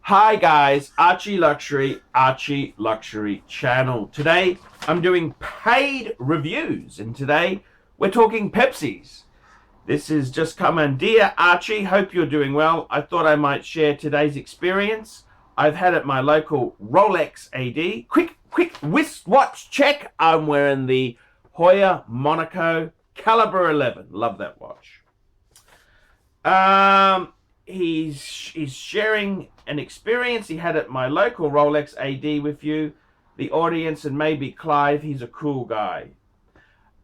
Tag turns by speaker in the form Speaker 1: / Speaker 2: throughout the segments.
Speaker 1: Hi guys, Archie Luxury channel. Today I'm doing paid reviews and today we're talking Pepsi's. This is just come in. Dear Archie, hope you're doing well. I thought I might share today's experience. I've had at my local Rolex AD. Quick wristwatch check. I'm wearing the Hoya Monaco Caliber 11. Love that watch. He's sharing an experience he had at my local Rolex AD with you, the audience, and maybe Clive. He's a cool guy.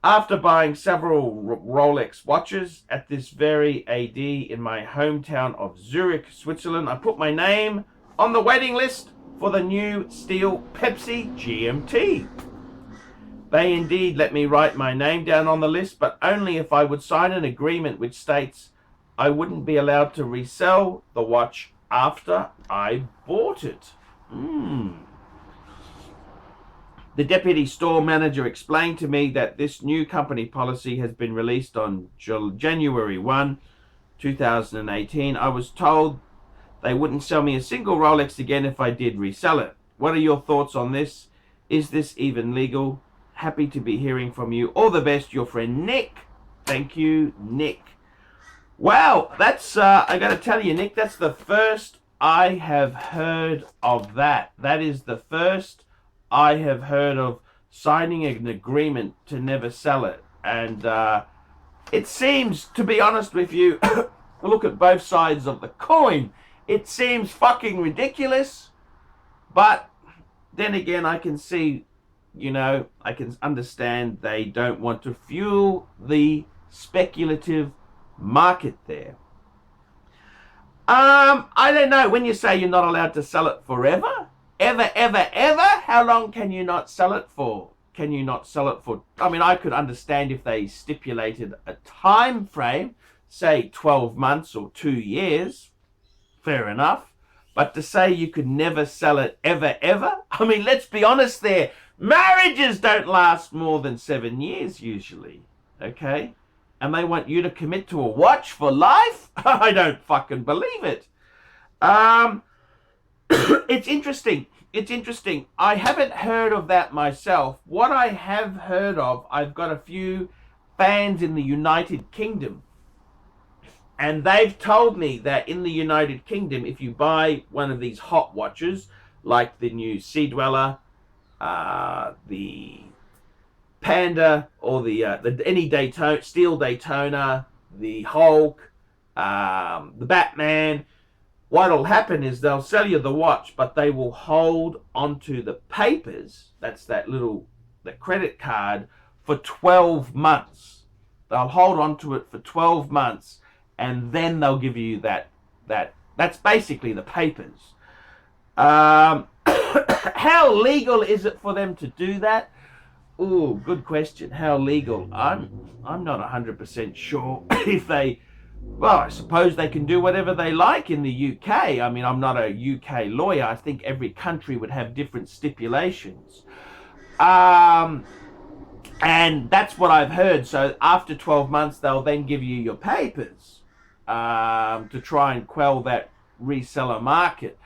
Speaker 1: After buying several Rolex watches at this very AD in my hometown of Zurich, Switzerland, I put my name on the waiting list for the new steel Pepsi GMT. They indeed let me write my name down on the list, but only if I would sign an agreement which states I wouldn't be allowed to resell the watch after I bought it. The deputy store manager explained to me that this new company policy has been released on January 1, 2018. I was told they wouldn't sell me a single Rolex again if I did resell it. What are your thoughts on this? Is this even legal? Happy to be hearing from you. All the best, your friend Nick. Thank you, Nick. Wow, that's, I gotta tell you, Nick, that's the first I have heard of that. That is the first I have heard of signing an agreement to never sell it. And it seems, to be honest with you, look at both sides of the coin. It seems fucking ridiculous, but then again, I can see, I can understand they don't want to fuel the speculative market there. I don't know, when you say you're not allowed to sell it forever, ever, how long can you not sell it for? Can you not sell it for? I mean, I could understand if they stipulated a time frame, say 12 months or 2 years, fair enough. But to say you could never sell it ever, I mean, let's be honest there. Marriages don't last more than 7 years usually, okay? And they want you to commit to a watch for life? I don't fucking believe it. It's interesting. I haven't heard of that myself. What I have heard of, I've got a few fans in the United Kingdom. And they've told me that in the United Kingdom, if you buy one of these hot watches, like the new Sea Dweller, the Panda, or any Daytona, Steel Daytona, the Hulk, the Batman, what'll happen is they'll sell you the watch, but they will hold onto the papers, that's the credit card, for 12 months. They'll hold onto it for 12 months, and then they'll give you that's basically the papers. How legal is it for them to do that? Oh, good question. How legal? I'm not 100% sure if they. Well, I suppose they can do whatever they like in the UK. I mean, I'm not a UK lawyer. I think every country would have different stipulations. And that's what I've heard. So after 12 months, they'll then give you your papers to try and quell that reseller market.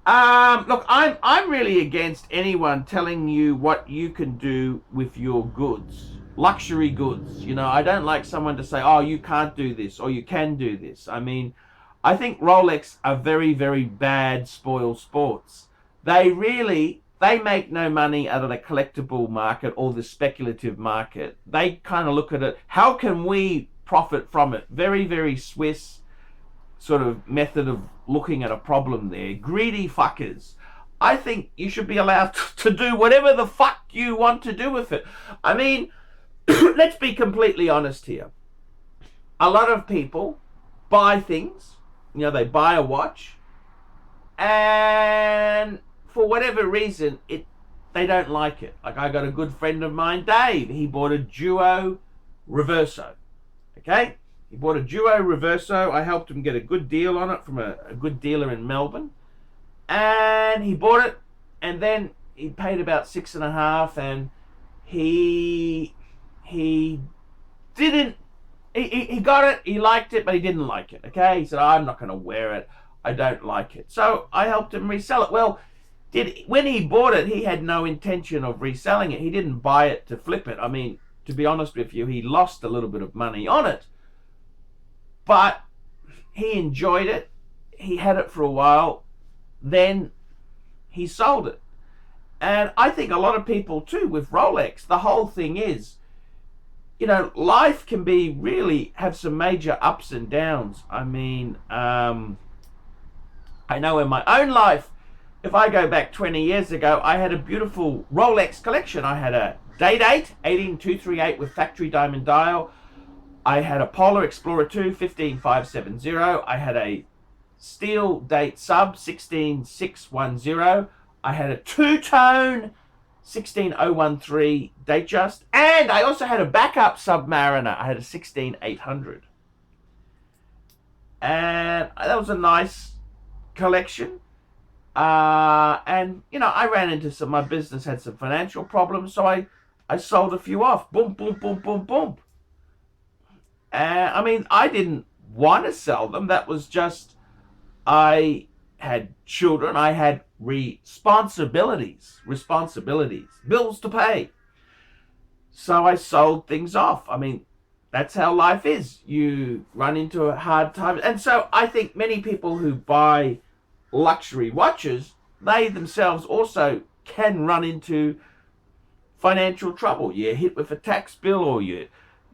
Speaker 1: Look, I'm really against anyone telling you what you can do with your goods, luxury goods. I don't like someone to say, oh, you can't do this or you can do this. I mean, I think Rolex are very, very bad spoil sports. They make no money out of the collectible market or the speculative market. They kind of look at it, how can we profit from it? Very, very Swiss sort of method of looking at a problem there. Greedy fuckers. I think you should be allowed to do whatever the fuck you want to do with it. I mean, let's be completely honest here. A lot of people buy things, they buy a watch, and for whatever reason, they don't like it. Like, I got a good friend of mine, Dave. He bought a Duo Reverso. Okay? He bought a Duo Reverso. I helped him get a good deal on it from a good dealer in Melbourne. And he bought it, and then he paid about 6.5, and he didn't, he got it, he liked it, but he didn't like it, okay? He said, I'm not going to wear it. I don't like it. So I helped him resell it. Well, when he bought it, he had no intention of reselling it. He didn't buy it to flip it. I mean, to be honest with you, he lost a little bit of money on it. But he enjoyed it. He had it for a while. Then he sold it. And I think a lot of people too with Rolex, the whole thing is, you know, life can be really have some major ups and downs. I mean, I know in my own life, if I go back 20 years ago, I had a beautiful Rolex collection. I had a Day-Date 18238 with factory diamond dial. I had a Polar Explorer 2 15570. I had a Steel Date Sub 16610. I had a two-tone 16013 Datejust, and I also had a backup Submariner. I had a 16800, and that was a nice collection. And you know, I ran into my business had some financial problems, so I sold a few off. Boom, boom, boom, boom, boom. I mean, I didn't want to sell them. That was just, I had children. I had responsibilities, bills to pay. So I sold things off. I mean, that's how life is. You run into a hard time. And so I think many people who buy luxury watches, they themselves also can run into financial trouble. You're hit with a tax bill, or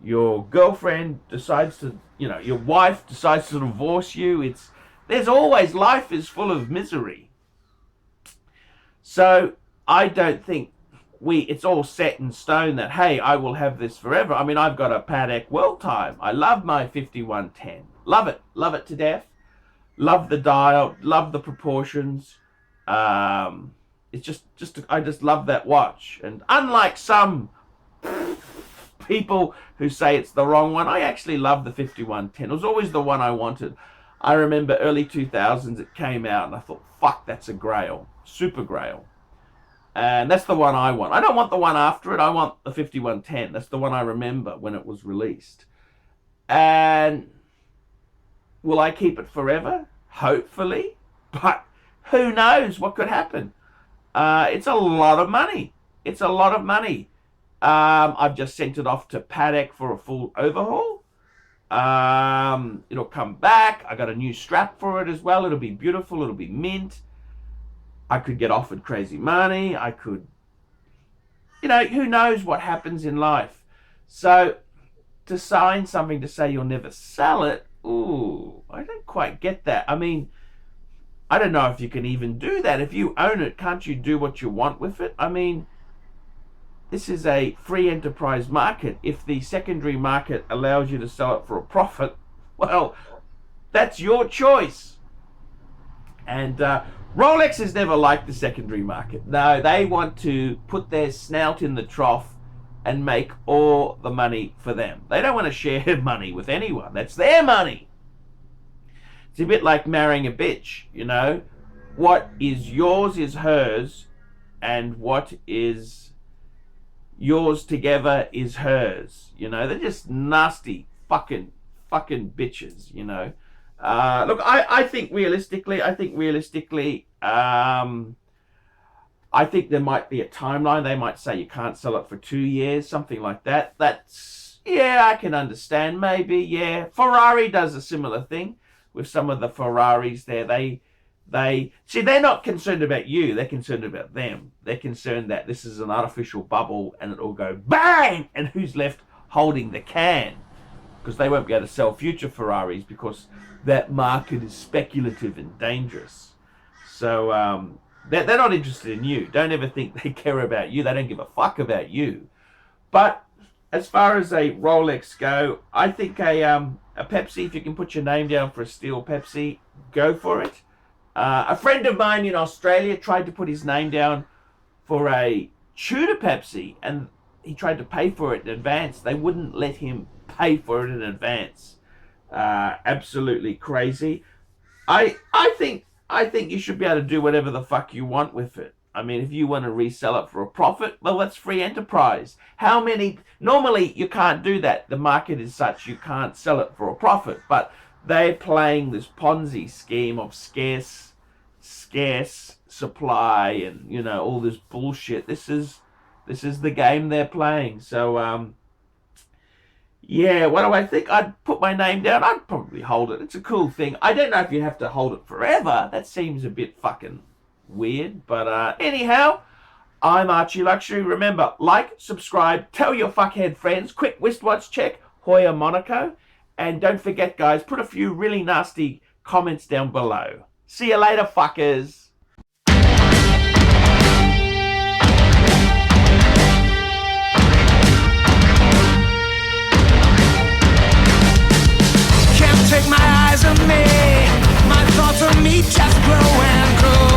Speaker 1: your girlfriend decides to, you know, your wife decides to divorce you. There's always, life is full of misery. So I don't think it's all set in stone that, hey, I will have this forever. I mean, I've got a Patek World Time. I love my 5110. Love it to death. Love the dial, love the proportions. It's just I just love that watch. And unlike some people who say it's the wrong one, I actually love the 5110. It was always the one I wanted. I remember early 2000s it came out, and I thought, fuck, that's a grail, super grail. And that's the one I want. I don't want the one after it. I want the 5110. That's the one I remember when it was released. And will I keep it forever? Hopefully. But who knows what could happen? It's a lot of money. It's a lot of money. I've just sent it off to Patek for a full overhaul. It'll come back. I got a new strap for it as well. It'll be beautiful. It'll be mint. I could get offered crazy money. I could, you know, who knows what happens in life. So to sign something to say you'll never sell it, ooh, I don't quite get that. I mean, I don't know if you can even do that. If you own it, can't you do what you want with it? I mean, this is a free enterprise market. If the secondary market allows you to sell it for a profit, well, that's your choice. And Rolex has never liked the secondary market. No, they want to put their snout in the trough and make all the money for them. They don't want to share money with anyone. That's their money. It's a bit like marrying a bitch, you know. What is yours is hers, and what is yours together is hers. You know, they're just nasty fucking bitches, you know. Look, I think realistically, I think there might be a timeline. They might say you can't sell it for 2 years, something like that. That's, yeah, I can understand, maybe, yeah. Ferrari does a similar thing with some of the Ferraris there. They see, they're not concerned about you, they're concerned about them. They're concerned that this is an artificial bubble and it'll go bang, and who's left holding the can? Because they won't be able to sell future Ferraris because that market is speculative and dangerous. So they're not interested in you. Don't ever think they care about you. They don't give a fuck about you. But as far as a Rolex go, I think a Pepsi, if you can put your name down for a steel Pepsi, go for it. A friend of mine in Australia tried to put his name down for a Tudor Pepsi, and he tried to pay for it in advance. They wouldn't let him pay for it in advance. Absolutely crazy. I think you should be able to do whatever the fuck you want with it. I mean, if you want to resell it for a profit, well, that's free enterprise. Normally you can't do that. The market is such you can't sell it for a profit. But they're playing this Ponzi scheme of scarce supply and, you know, all this bullshit. This is the game they're playing. So yeah, what do I think? I'd put my name down. I'd probably hold it. It's a cool thing. I don't know if you have to hold it forever. That seems a bit fucking weird. But anyhow, I'm Archie Luxury. Remember, like, subscribe, tell your fuckhead friends. Quick wristwatch check, Hoya Monaco. And don't forget, guys, put a few really nasty comments down below. See you later, fuckers.
Speaker 2: Take my eyes on me, my thoughts on me just grow and grow.